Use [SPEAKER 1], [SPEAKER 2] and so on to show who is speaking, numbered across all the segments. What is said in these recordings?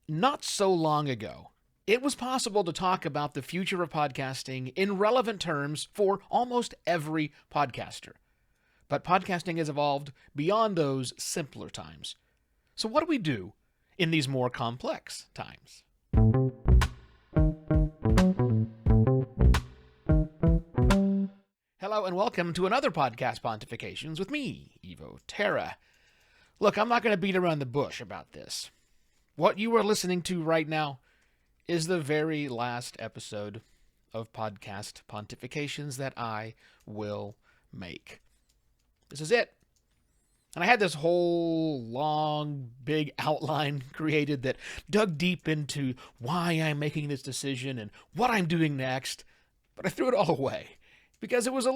[SPEAKER 1] Not so long ago, it was possible to talk about the future of podcasting in relevant terms for almost every podcaster. But podcasting has evolved beyond those simpler times. So what do we do in these more complex times? Hello and welcome to another Podcast Pontifications with me, Evo Terra. Look, I'm not going to beat around the bush about this. What you are listening to right now is the very last episode of Podcast Pontifications that I will make. This is it. And I had this whole long, big outline created that dug deep into why I'm making this decision and what I'm doing next, but I threw it all away because it was a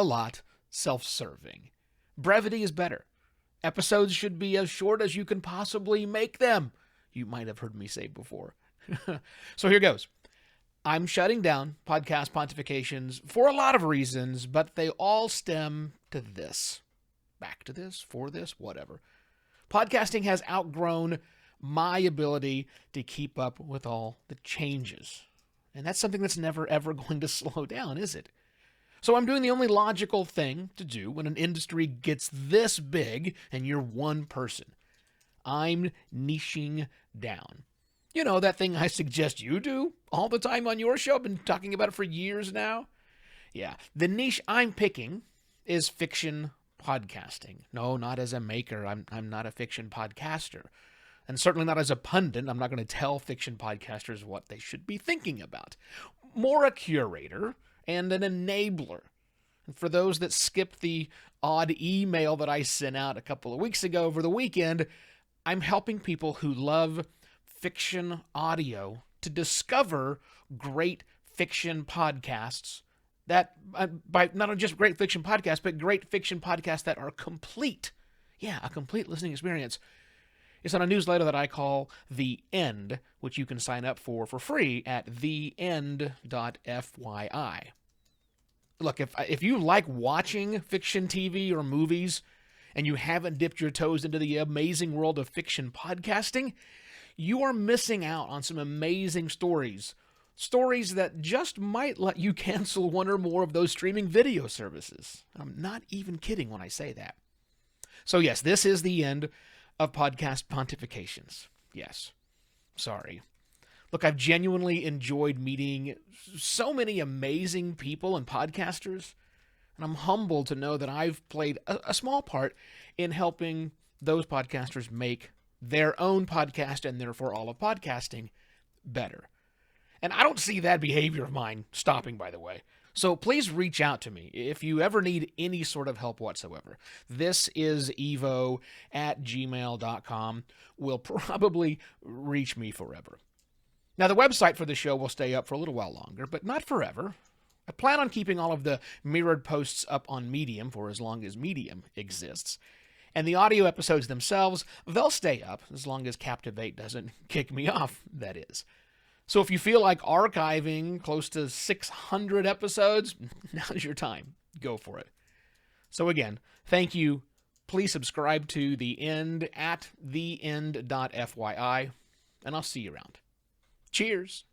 [SPEAKER 1] lot self-serving. Brevity is better. Episodes should be as short as you can possibly make them. You might have heard me say before. So here goes. I'm shutting down Podcast Pontifications for a lot of reasons, but they all stem to this. Back to this, for this, whatever. Podcasting has outgrown my ability to keep up with all the changes. And that's something that's never, ever going to slow down, is it? So I'm doing the only logical thing to do when an industry gets this big and you're one person. I'm niching down. You know, that thing I suggest you do all the time on your show. I've been talking about it for years now. Yeah, the niche I'm picking is fiction podcasting. No, not as a maker. I'm not a fiction podcaster. And certainly not as a pundit. I'm not going to tell fiction podcasters what they should be thinking about. More a curator and an enabler. And for those that skipped the odd email that I sent out a couple of weeks ago over the weekend, I'm helping people who love fiction audio to discover great fiction podcasts that, by not just great fiction podcasts, but great fiction podcasts that are complete. Yeah, a complete listening experience. It's on a newsletter that I call The End, which you can sign up for free at theend.fyi. Look, if you like watching fiction TV or movies and you haven't dipped your toes into the amazing world of fiction podcasting, you are missing out on some amazing stories. Stories that just might let you cancel one or more of those streaming video services. I'm not even kidding when I say that. So yes, this is the end of Podcast Pontifications. Yes. Sorry. Look, I've genuinely enjoyed meeting so many amazing people and podcasters, and I'm humbled to know that I've played a small part in helping those podcasters make their own podcast and therefore all of podcasting better. And I don't see that behavior of mine stopping, by the way. So please reach out to me if you ever need any sort of help whatsoever. This is evo@gmail.com. Will probably reach me forever. Now, the website for the show will stay up for a little while longer, but not forever. I plan on keeping all of the mirrored posts up on Medium for as long as Medium exists. And the audio episodes themselves, they'll stay up as long as Captivate doesn't kick me off, that is. So if you feel like archiving close to 600 episodes, now's your time. Go for it. So again, thank you. Please subscribe to The End at theend.fyi, and I'll see you around. Cheers.